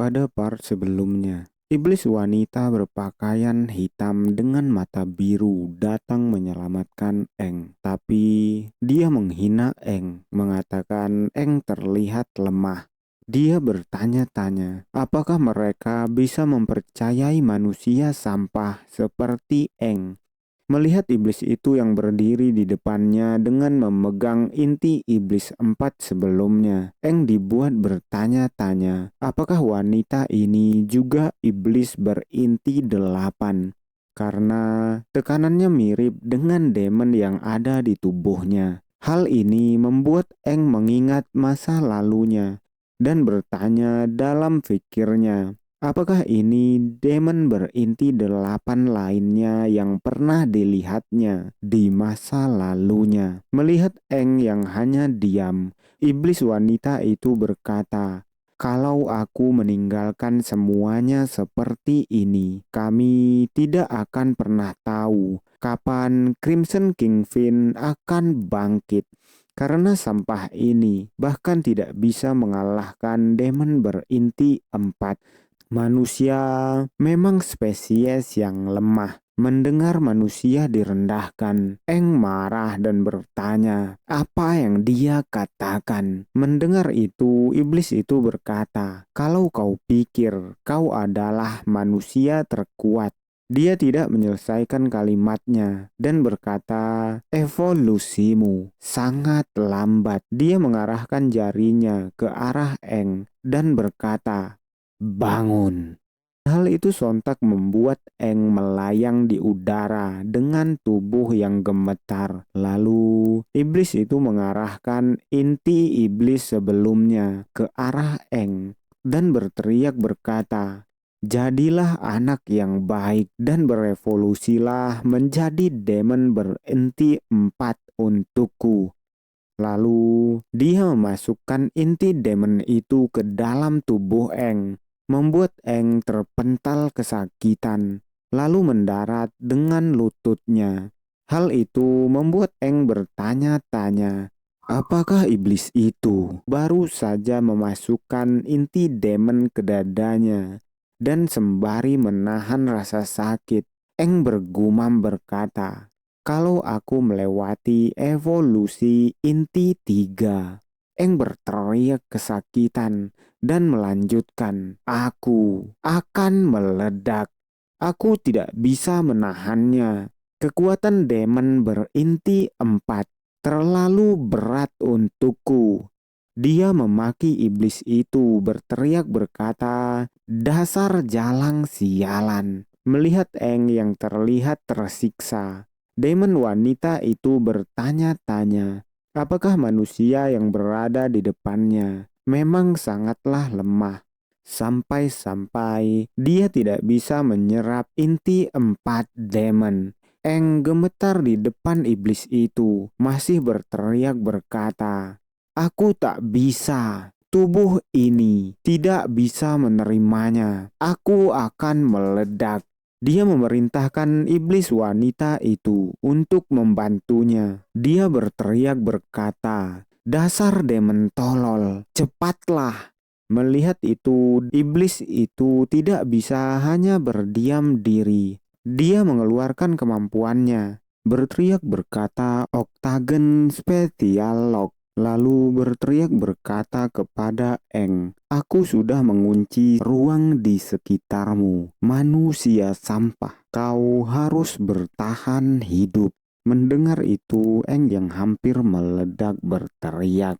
Pada part sebelumnya, iblis wanita berpakaian hitam dengan mata biru datang menyelamatkan Eng. Tapi dia menghina Eng, mengatakan Eng terlihat lemah. Dia bertanya-tanya, apakah mereka bisa mempercayai manusia sampah seperti Eng? Melihat iblis itu yang berdiri di depannya dengan memegang inti iblis 4 sebelumnya, Eng dibuat bertanya-tanya, apakah wanita ini juga iblis berinti 8? Karena tekanannya mirip dengan demon yang ada di tubuhnya. Hal ini membuat Eng mengingat masa lalunya dan bertanya dalam pikirnya, apakah ini demon berinti 8 lainnya yang pernah dilihatnya di masa lalunya? Melihat Eng yang hanya diam, iblis wanita itu berkata, kalau aku meninggalkan semuanya seperti ini, kami tidak akan pernah tahu kapan Crimson Kingpin akan bangkit. Karena sampah ini bahkan tidak bisa mengalahkan demon berinti 4. Manusia memang spesies yang lemah. Mendengar manusia direndahkan, Eng marah dan bertanya apa yang dia katakan. Mendengar itu, iblis itu berkata, kalau kau pikir kau adalah manusia terkuat. Dia tidak menyelesaikan kalimatnya dan berkata, evolusimu sangat lambat. Dia mengarahkan jarinya ke arah Eng dan berkata, bangun. Hal itu sontak membuat Eng melayang di udara dengan tubuh yang gemetar. Lalu iblis itu mengarahkan inti iblis sebelumnya ke arah Eng dan berteriak berkata, jadilah anak yang baik dan berevolusilah menjadi demon berinti 4 untukku. Lalu dia memasukkan inti demon itu ke dalam tubuh Eng, membuat Eng terpental kesakitan, lalu mendarat dengan lututnya. Hal itu membuat Eng bertanya-tanya, apakah iblis itu baru saja memasukkan inti demon ke dadanya? Dan sembari menahan rasa sakit, Eng bergumam berkata, kalau aku melewati evolusi inti 3, Eng berteriak kesakitan dan melanjutkan, aku akan meledak. Aku tidak bisa menahannya. Kekuatan demon berinti 4 terlalu berat untukku. Dia memaki iblis itu berteriak berkata, dasar jalang sialan. Melihat Eng yang terlihat tersiksa, demon wanita itu bertanya-tanya, apakah manusia yang berada di depannya memang sangatlah lemah, sampai-sampai dia tidak bisa menyerap inti 4 demon. Eng gemetar di depan iblis itu, masih berteriak berkata, aku tak bisa. Tubuh ini tidak bisa menerimanya. Aku akan meledak. Dia memerintahkan iblis wanita itu untuk membantunya. Dia berteriak berkata, dasar demon tolol, cepatlah. Melihat itu, iblis itu tidak bisa hanya berdiam diri. Dia mengeluarkan kemampuannya, berteriak berkata, Octagon Spatial Lock. Lalu berteriak berkata kepada Eng, aku sudah mengunci ruang di sekitarmu. Manusia sampah, kau harus bertahan hidup. Mendengar itu, Eng yang hampir meledak berteriak,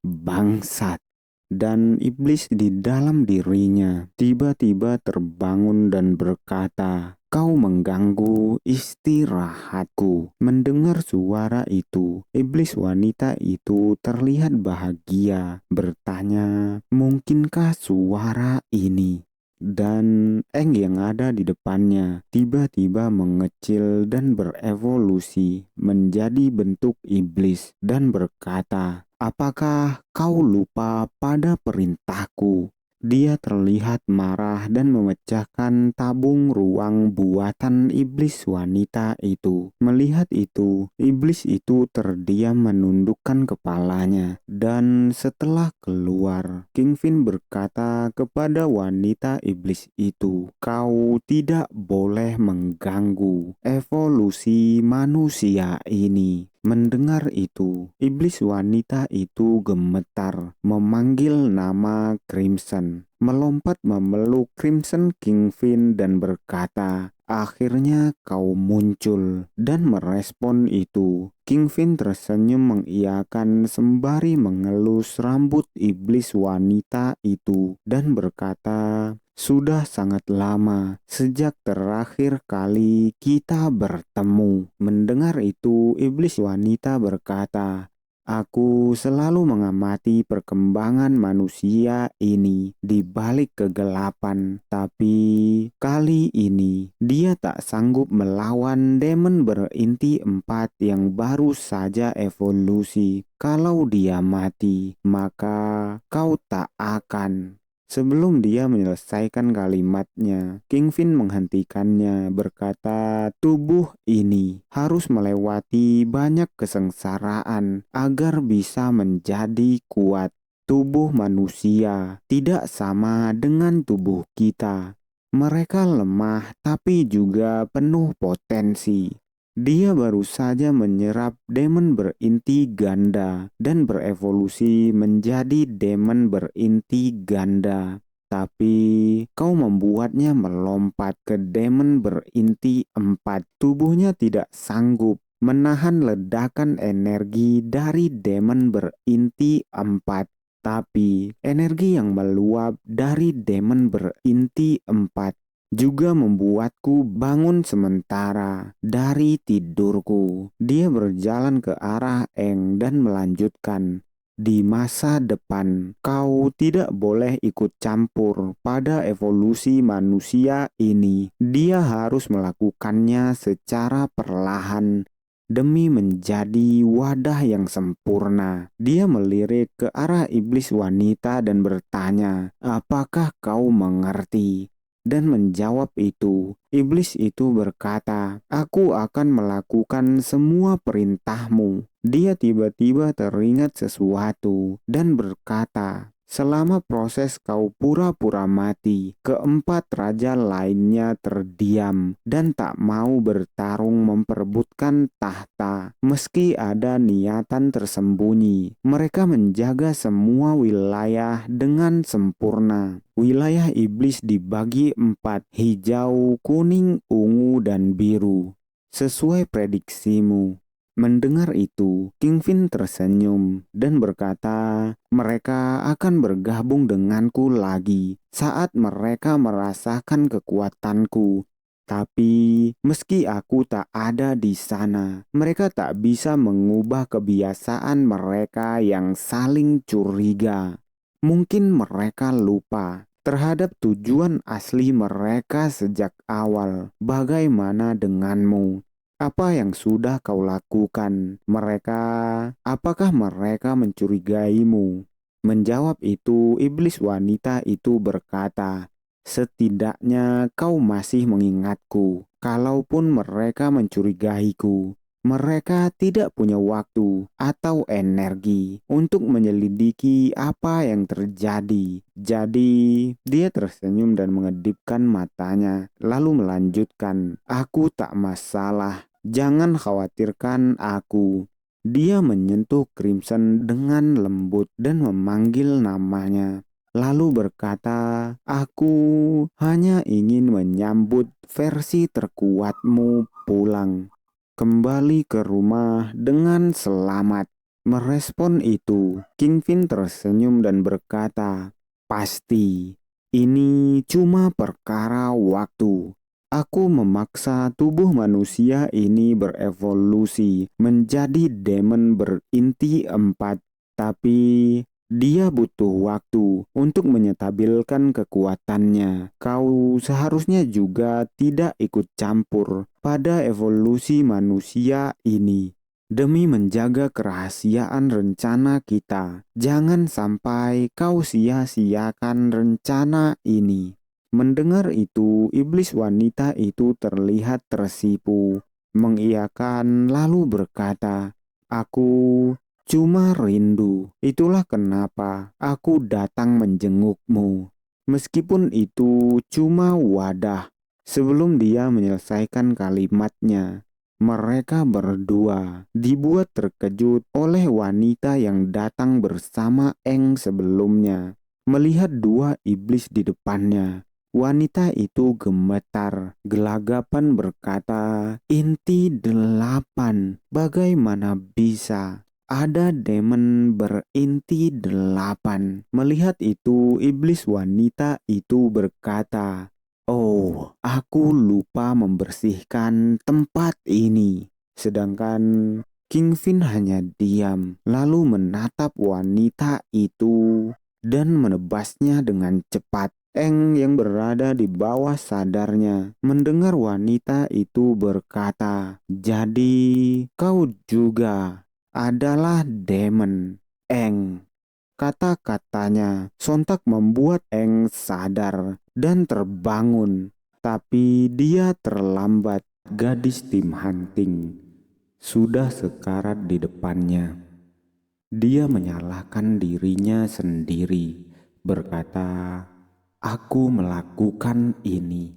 bangsat. Dan iblis di dalam dirinya tiba-tiba terbangun dan berkata, kau mengganggu istirahatku. Mendengar suara itu, iblis wanita itu terlihat bahagia, bertanya, mungkinkah suara ini? Dan Eng yang ada di depannya tiba-tiba mengecil dan berevolusi menjadi bentuk iblis dan berkata, apakah kau lupa pada perintahku? Dia terlihat marah dan memecahkan tabung ruang buatan iblis wanita itu. Melihat itu, iblis itu terdiam menundukkan kepalanya. Dan setelah keluar, King Finn berkata kepada wanita iblis itu, "Kau tidak boleh mengganggu evolusi manusia ini." Mendengar itu, iblis wanita itu gemetar, memanggil nama Crimson, melompat memeluk Crimson King Finn dan berkata, "Akhirnya kau muncul." Dan merespon itu, King Finn tersenyum mengiyakan sembari mengelus rambut iblis wanita itu dan berkata, "Sudah sangat lama sejak terakhir kali kita bertemu." Mendengar itu, iblis wanita berkata, "Aku selalu mengamati perkembangan manusia ini di balik kegelapan, tapi kali ini dia tak sanggup melawan demon berinti 4 yang baru saja evolusi. Kalau dia mati, maka kau tak akan." Sebelum dia menyelesaikan kalimatnya, King Finn menghentikannya berkata, "Tubuh ini harus melewati banyak kesengsaraan agar bisa menjadi kuat. Tubuh manusia tidak sama dengan tubuh kita. Mereka lemah tapi juga penuh potensi." Dia baru saja menyerap demon berinti ganda dan berevolusi menjadi demon berinti ganda. Tapi kau membuatnya melompat ke demon berinti 4. Tubuhnya tidak sanggup menahan ledakan energi dari demon berinti 4. Tapi energi yang meluap dari demon berinti 4 juga membuatku bangun sementara dari tidurku. Dia berjalan ke arah Eng dan melanjutkan, "Di masa depan, kau tidak boleh ikut campur pada evolusi manusia ini. Dia harus melakukannya secara perlahan demi menjadi wadah yang sempurna." Dia melirik ke arah iblis wanita dan bertanya, "Apakah kau mengerti?" Dan menjawab itu, iblis itu berkata, "Aku akan melakukan semua perintahmu." Dia tiba-tiba teringat sesuatu dan berkata, "Selama proses kau pura-pura mati, keempat raja lainnya terdiam dan tak mau bertarung memperebutkan tahta. Meski ada niatan tersembunyi, mereka menjaga semua wilayah dengan sempurna." Wilayah iblis dibagi 4, hijau, kuning, ungu, dan biru. Sesuai prediksimu. Mendengar itu, King Finn tersenyum dan berkata, "Mereka akan bergabung denganku lagi saat mereka merasakan kekuatanku. Tapi meski aku tak ada di sana, mereka tak bisa mengubah kebiasaan mereka yang saling curiga. Mungkin mereka lupa terhadap tujuan asli mereka sejak awal. Bagaimana denganmu? Apa yang sudah kau lakukan? Apakah mereka mencurigaimu?" Menjawab itu, iblis wanita itu berkata, "Setidaknya kau masih mengingatku. Kalaupun mereka mencurigaiku, mereka tidak punya waktu atau energi untuk menyelidiki apa yang terjadi." Jadi, dia tersenyum dan mengedipkan matanya, lalu melanjutkan, "Aku tak masalah. Jangan khawatirkan aku." Dia menyentuh Crimson dengan lembut dan memanggil namanya. Lalu berkata, "Aku hanya ingin menyambut versi terkuatmu pulang kembali ke rumah dengan selamat." Merespon itu, King Finn tersenyum dan berkata, "Pasti, ini cuma perkara waktu. Aku memaksa tubuh manusia ini berevolusi menjadi demon berinti 4, tapi dia butuh waktu untuk menyetabilkan kekuatannya. Kau seharusnya juga tidak ikut campur pada evolusi manusia ini." demi menjaga kerahasiaan rencana kita. Jangan sampai kau sia-siakan rencana ini." Mendengar itu, iblis wanita itu terlihat tersipu, mengiyakan lalu berkata, "Aku cuma rindu. Itulah kenapa aku datang menjengukmu." Meskipun itu cuma wadah. Sebelum dia menyelesaikan kalimatnya, mereka berdua dibuat terkejut oleh wanita yang datang bersama Eng sebelumnya. Melihat dua iblis di depannya, wanita itu gemetar, gelagapan berkata, "Inti 8, bagaimana bisa ada demon berinti 8?" Melihat itu, iblis wanita itu berkata, "Oh, aku lupa membersihkan tempat ini." Sedangkan King Fin hanya diam, lalu menatap wanita itu dan menebasnya dengan cepat. Eng yang berada di bawah sadarnya mendengar wanita itu berkata, "Jadi kau juga adalah demon, Eng." Kata-katanya sontak membuat Eng sadar dan terbangun, tapi dia terlambat. Gadis tim hunting sudah sekarat di depannya. Dia menyalahkan dirinya sendiri, berkata, "Aku melakukan ini.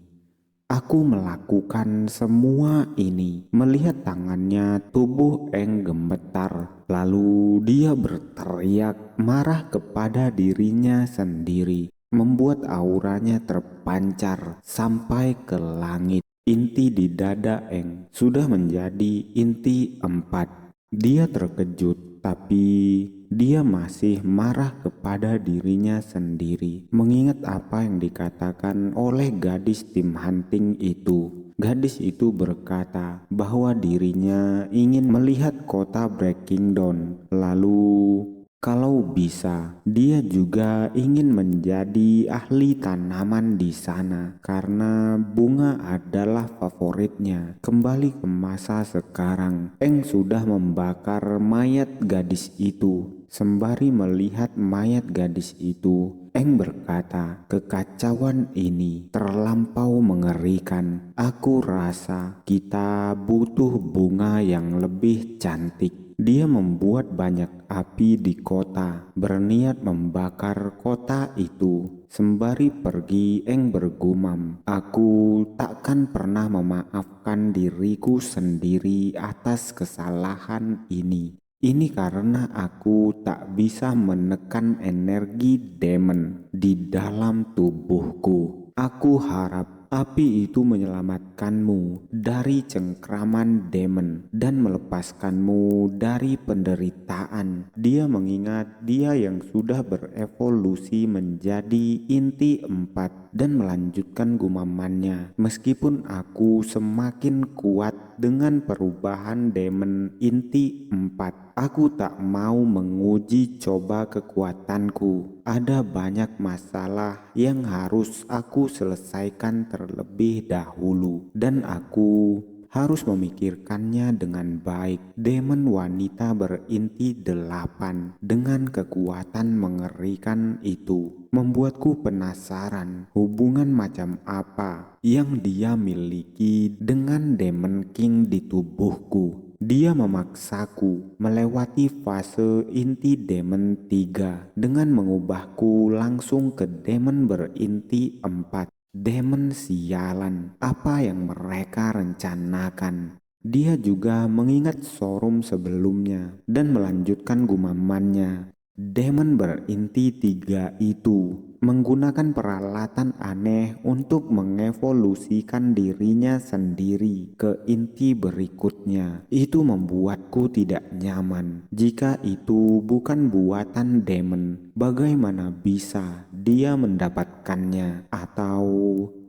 Aku melakukan semua ini." Melihat tangannya, tubuh Eng gemetar. Lalu dia berteriak marah kepada dirinya sendiri, membuat auranya terpancar sampai ke langit. Inti di dada Eng sudah menjadi inti 4. Dia terkejut, tapi dia masih marah kepada dirinya sendiri, mengingat apa yang dikatakan oleh gadis tim hunting itu. Gadis itu berkata bahwa dirinya ingin melihat kota Breaking Dawn. Lalu, kalau bisa, dia juga ingin menjadi ahli tanaman di sana karena bunga adalah favoritnya. Kembali ke masa sekarang, Eng sudah membakar mayat gadis itu. Sembari melihat mayat gadis itu, Eng berkata, "Kekacauan ini terlampau mengerikan. Aku rasa kita butuh bunga yang lebih cantik." Dia membuat banyak api di kota, berniat membakar kota itu. Sembari pergi, Eng bergumam, "Aku takkan pernah memaafkan diriku sendiri atas kesalahan ini. Ini karena aku tak bisa menekan energi demon di dalam tubuhku. Aku harap api itu menyelamatkanmu dari cengkraman demon dan melepaskanmu dari penderitaan." Dia mengingat dia yang sudah berevolusi menjadi inti 4 dan melanjutkan gumamannya, "Meskipun aku semakin kuat dengan perubahan demon inti 4, aku tak mau menguji coba kekuatanku. Ada banyak masalah yang harus aku selesaikan terlebih dahulu, dan aku harus memikirkannya dengan baik." Demon wanita berinti 8 dengan kekuatan mengerikan itu membuatku penasaran hubungan macam apa yang dia miliki dengan Demon King di tubuhku. Dia memaksaku melewati fase inti Demon 3 dengan mengubahku langsung ke Demon berinti 4. Demon sialan, apa yang mereka rencanakan? Dia juga mengingat showroom sebelumnya dan melanjutkan gumamannya. Demon berinti 3 itu menggunakan peralatan aneh untuk mengevolusikan dirinya sendiri ke inti berikutnya. Itu membuatku tidak nyaman. Jika itu bukan buatan demon, bagaimana bisa dia mendapatkannya? Atau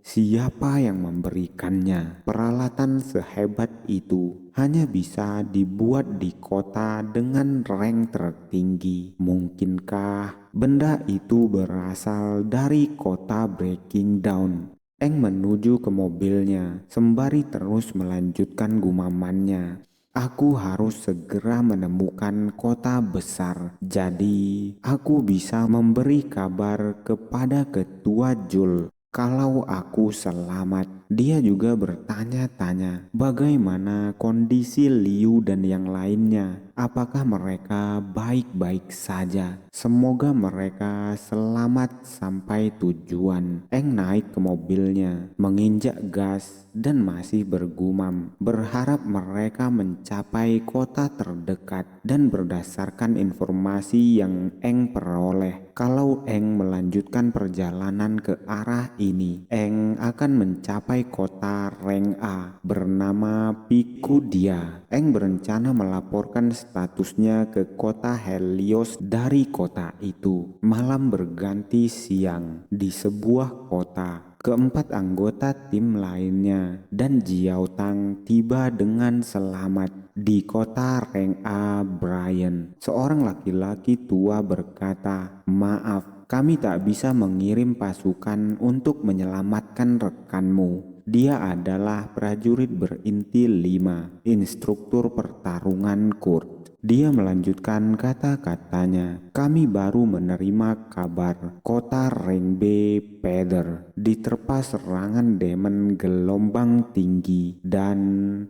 siapa yang memberikannya? Peralatan sehebat itu hanya bisa dibuat di kota dengan rank tertinggi. Mungkinkah benda itu berasal dari kota Breaking Dawn? Eng menuju ke mobilnya sembari terus melanjutkan gumamannya. Aku harus segera menemukan kota besar. Jadi, aku bisa memberi kabar kepada Ketua Jul kalau aku selamat. Dia juga bertanya-tanya bagaimana kondisi Liu dan yang lainnya. Apakah mereka baik-baik saja? Semoga mereka selamat sampai tujuan. Eng naik ke mobilnya, menginjak gas dan masih bergumam, berharap mereka mencapai kota terdekat. Dan berdasarkan informasi yang Eng peroleh, kalau Eng melanjutkan perjalanan ke arah ini, Eng akan mencapai kota Reng-A bernama Pikudia. Eng berencana melaporkan statusnya ke kota Helios dari kota itu. Malam berganti siang di sebuah kota. Keempat anggota tim lainnya dan Jiao Tang tiba dengan selamat di kota Reng-A. Brian, seorang laki-laki tua, berkata, "Maaf, kami tak bisa mengirim pasukan untuk menyelamatkan rekanmu. Dia adalah prajurit berinti 5, instruktur pertarungan Kurt." Dia melanjutkan kata-katanya, "Kami baru menerima kabar kota Rengbe Peder diterpa serangan demon gelombang tinggi dan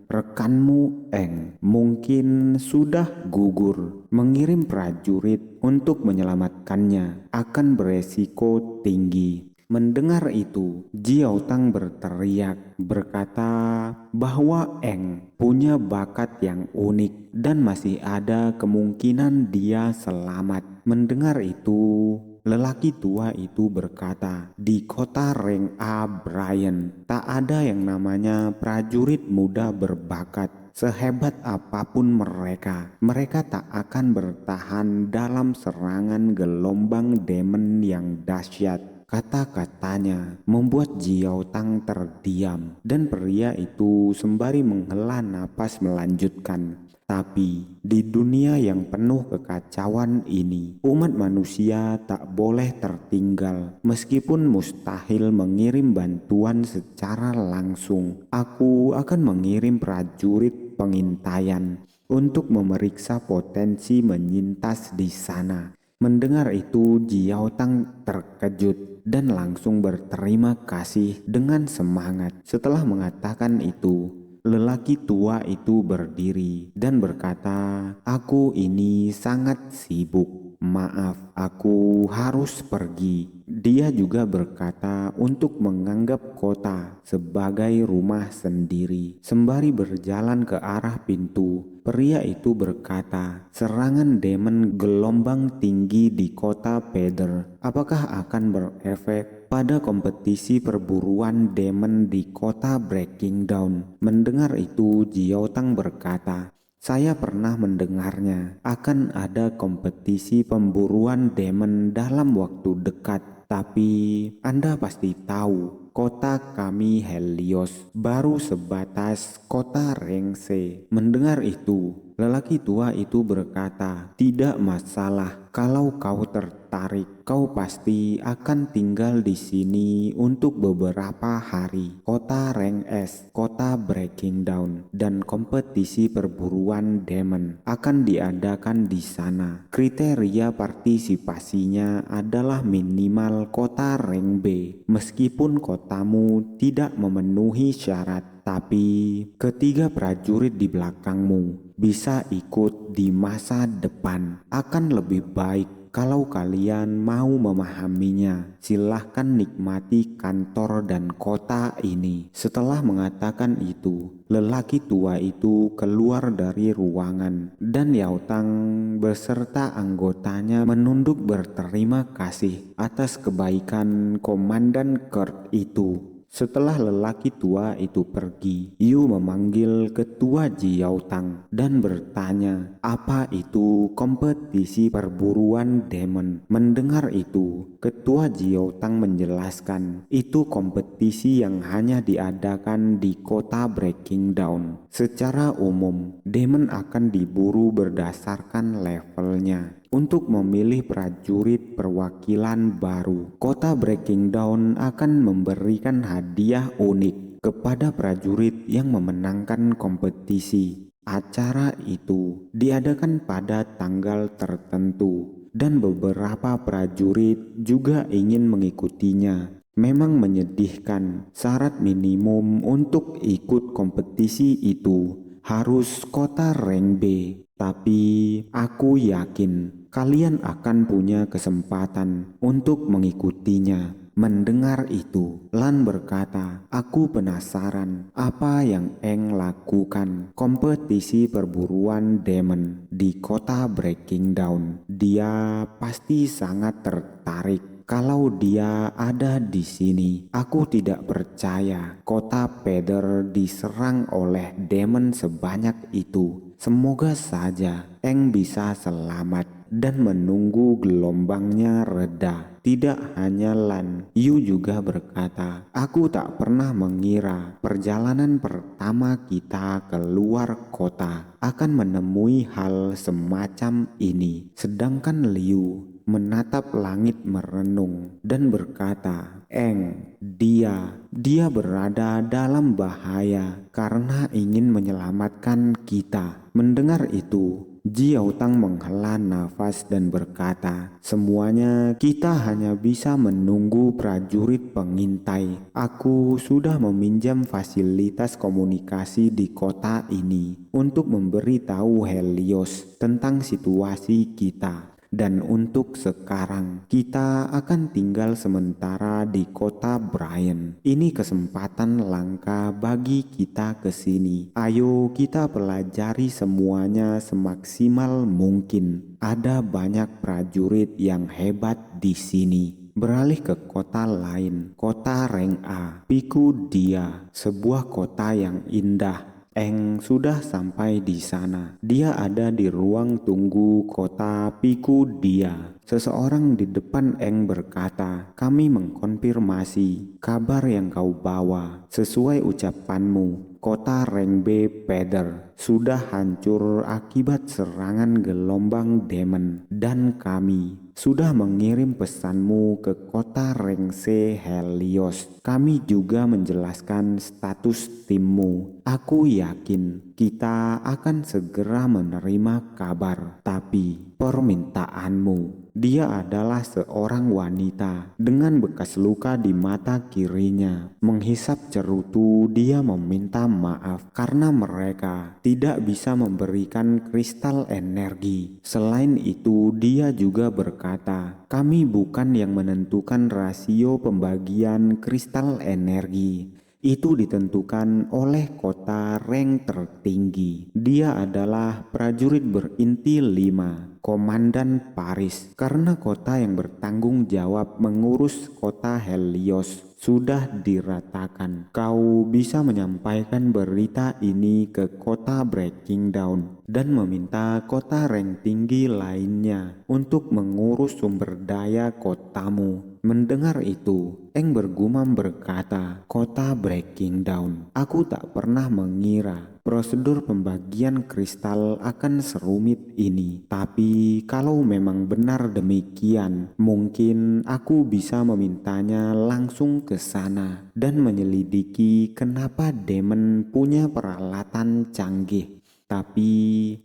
rekanmu Eng mungkin sudah gugur. Mengirim prajurit untuk menyelamatkannya akan beresiko tinggi." Mendengar itu, Jiao Tang berteriak, berkata bahwa Eng punya bakat yang unik dan masih ada kemungkinan dia selamat. Mendengar itu, lelaki tua itu berkata, "Di kota Reng-A, Brian, tak ada yang namanya prajurit muda berbakat. Sehebat apapun mereka tak akan bertahan dalam serangan gelombang demon yang dahsyat." Kata-katanya membuat Jiao Tang terdiam dan pria itu sembari menghela napas melanjutkan, "Tapi di dunia yang penuh kekacauan ini, umat manusia tak boleh tertinggal. Meskipun mustahil mengirim bantuan secara langsung, aku akan mengirim prajurit pengintaian untuk memeriksa potensi menyintas di sana." Mendengar itu, Jiao Tang terkejut dan langsung berterima kasih dengan semangat. Setelah mengatakan itu, lelaki tua itu berdiri dan berkata, "Aku ini sangat sibuk. Maaf, aku harus pergi." Dia juga berkata untuk menganggap kota sebagai rumah sendiri. Sembari berjalan ke arah pintu, pria itu berkata, "Serangan demon gelombang tinggi di kota Peder apakah akan berefek pada kompetisi perburuan demon di kota Breaking Down?" Mendengar itu, Jiao Tang berkata, "Saya pernah mendengarnya. Akan ada kompetisi pemburuan demon dalam waktu dekat. Tapi Anda pasti tahu, kota kami Helios baru sebatas kota Rengse." Mendengar itu, lelaki tua itu berkata, "Tidak masalah kalau kau tertarik. Kau pasti akan tinggal di sini untuk beberapa hari. Kota Reng-S, kota Breaking Down, dan kompetisi perburuan demon akan diadakan di sana. Kriteria partisipasinya adalah minimal kota Reng-B. Meskipun kotamu tidak memenuhi syarat, tapi ketiga prajurit di belakangmu bisa ikut di masa depan. Akan lebih baik kalau kalian mau memahaminya. Silahkan nikmati kantor dan kota ini." Setelah mengatakan itu, lelaki tua itu keluar dari ruangan dan Yao Tang beserta anggotanya menunduk berterima kasih atas kebaikan Komandan Kurt itu. Setelah lelaki tua itu pergi, Yu memanggil ketua Jiao Tang dan bertanya, "Apa itu kompetisi perburuan demon?" Mendengar itu, ketua Jiao Tang menjelaskan, "Itu kompetisi yang hanya diadakan di kota Breaking Down. Secara umum, demon akan diburu berdasarkan levelnya. Untuk memilih prajurit perwakilan baru, kota Breaking Down akan memberikan hadiah unik kepada prajurit yang memenangkan kompetisi. Acara itu diadakan pada tanggal tertentu dan beberapa prajurit juga ingin mengikutinya. Memang menyedihkan, syarat minimum untuk ikut kompetisi itu harus kota rank B. Tapi aku yakin kalian akan punya kesempatan untuk mengikutinya. Mendengar itu, Lan berkata, "Aku penasaran apa yang Eng lakukan kompetisi perburuan demon di kota Breaking Down. Dia pasti sangat tertarik. Kalau dia ada di sini, aku tidak percaya kota Peder diserang oleh demon sebanyak itu. Semoga saja Eng bisa selamat dan menunggu gelombangnya reda." Tidak hanya Lan, Yu juga berkata, "Aku tak pernah mengira perjalanan pertama kita keluar kota akan menemui hal semacam ini." Sedangkan Liu menatap langit merenung dan berkata, "Eng, dia berada dalam bahaya karena ingin menyelamatkan kita." Mendengar itu, Jiaotang menghela nafas dan berkata, "Semuanya kita hanya bisa menunggu prajurit pengintai. Aku sudah meminjam fasilitas komunikasi di kota ini untuk memberitahu Helios tentang situasi kita. Dan untuk sekarang, kita akan tinggal sementara di kota Brian. Ini kesempatan langka bagi kita ke sini. Ayo kita pelajari semuanya semaksimal mungkin. Ada banyak prajurit yang hebat di sini." Beralih ke kota lain, kota rank A, Piku Dia, sebuah kota yang indah. Eng sudah sampai di sana. Dia ada di ruang tunggu kota Piku Dia. Seseorang di depan Eng berkata, "Kami mengkonfirmasi kabar yang kau bawa. Sesuai ucapanmu, kota rank B Peder sudah hancur akibat serangan gelombang demon, dan kami sudah mengirim pesanmu ke kota rank C Helios. Kami juga menjelaskan status timmu. Aku yakin kita akan segera menerima kabar. Tapi permintaanmu." Dia adalah seorang wanita dengan bekas luka di mata kirinya. Menghisap cerutu, dia meminta maaf karena mereka tidak bisa memberikan kristal energi. Selain itu, dia juga berkata, "Kami bukan yang menentukan rasio pembagian kristal energi. Itu ditentukan oleh kota rank tertinggi." Dia adalah prajurit berinti 5, Komandan Paris, karena kota yang bertanggung jawab mengurus kota Helios sudah diratakan. Kau bisa menyampaikan berita ini ke kota Breaking Down dan meminta kota rank tinggi lainnya untuk mengurus sumber daya kotamu. Mendengar itu, Eng bergumam berkata, "Kota Breaking Down. Aku tak pernah mengira prosedur pembagian kristal akan serumit ini. Tapi kalau memang benar demikian, mungkin aku bisa memintanya langsung ke sana dan menyelidiki kenapa demon punya peralatan canggih. Tapi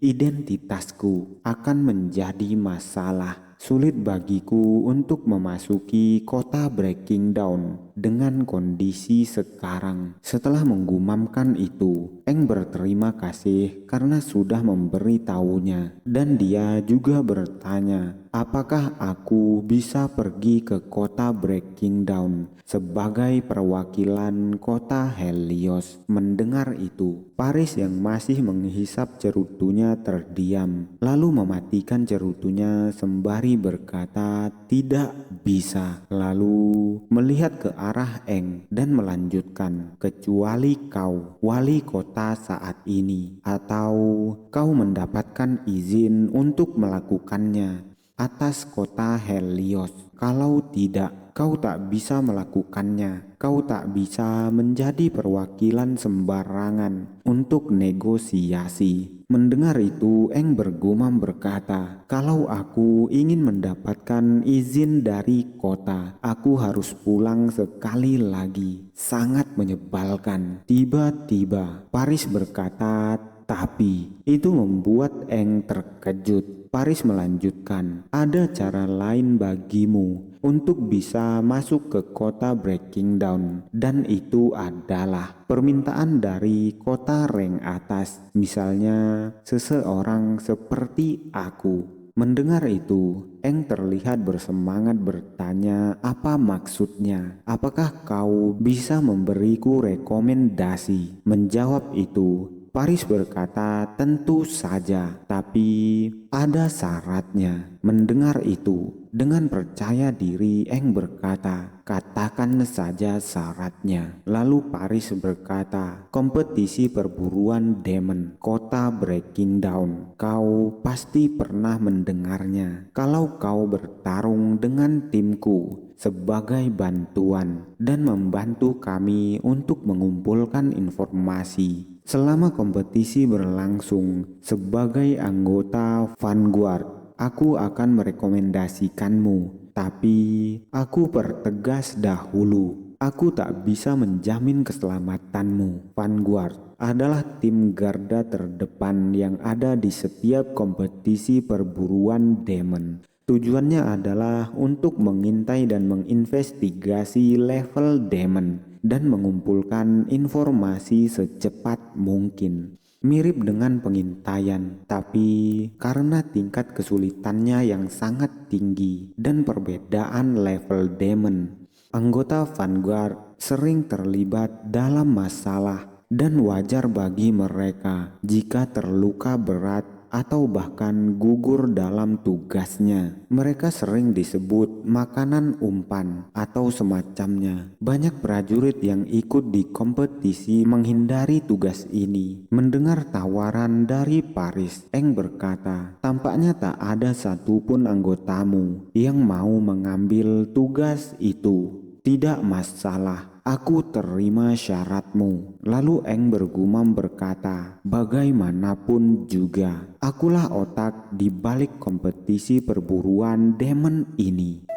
identitasku akan menjadi masalah. Sulit bagiku untuk memasuki kota Breaking Down dengan kondisi sekarang." Setelah menggumamkan itu, Eng berterima kasih karena sudah memberitahunya, dan dia juga bertanya, "Apakah aku bisa pergi ke kota Breaking Down sebagai perwakilan kota Helios?" Mendengar itu, Paris yang masih menghisap cerutunya terdiam, lalu mematikan cerutunya sembari berkata, "Tidak bisa." Lalu melihat ke arah Eng dan melanjutkan, "Kecuali kau wali kota saat ini, atau kau mendapatkan izin untuk melakukannya atas kota Helios. Kalau tidak, kau tak bisa melakukannya. Kau tak bisa menjadi perwakilan sembarangan untuk negosiasi." Mendengar itu, Eng bergumam berkata, "Kalau aku ingin mendapatkan izin dari kota, aku harus pulang sekali lagi. Sangat menyebalkan." Tiba-tiba, Paris berkata, Tapi itu membuat Eng terkejut. Paris melanjutkan, ada cara lain bagimu untuk bisa masuk ke kota Breaking Down, dan itu adalah permintaan dari kota rank atas, misalnya seseorang seperti aku. Mendengar itu, Eng terlihat bersemangat bertanya apa maksudnya. Apakah kau bisa memberiku rekomendasi? Menjawab itu, Paris berkata tentu saja, tapi ada syaratnya. Mendengar itu, dengan percaya diri Eng berkata, katakan saja syaratnya. Lalu Paris berkata, kompetisi perburuan demon, kota Breaking Down. Kau pasti pernah mendengarnya. Kalau kau bertarung dengan timku sebagai bantuan dan membantu kami untuk mengumpulkan informasi selama kompetisi berlangsung sebagai anggota Vanguard, aku akan merekomendasikanmu. Tapi aku pertegas dahulu, aku tak bisa menjamin keselamatanmu. Vanguard adalah tim garda terdepan yang ada di setiap kompetisi perburuan demon. Tujuannya adalah untuk mengintai dan menginvestigasi level demon dan mengumpulkan informasi secepat mungkin. Mirip dengan pengintaian, tapi karena tingkat kesulitannya yang sangat tinggi dan perbedaan level demon, anggota Vanguard sering terlibat dalam masalah dan wajar bagi mereka jika terluka berat atau bahkan gugur dalam tugasnya. Mereka sering disebut makanan umpan atau semacamnya. Banyak prajurit yang ikut di kompetisi menghindari tugas ini. Mendengar tawaran dari Paris, Eng berkata, tampaknya tak ada satupun anggotamu yang mau mengambil tugas itu. Tidak masalah, aku terima syaratmu. Lalu Eng bergumam berkata, bagaimanapun juga, akulah otak di balik kompetisi perburuan demon ini.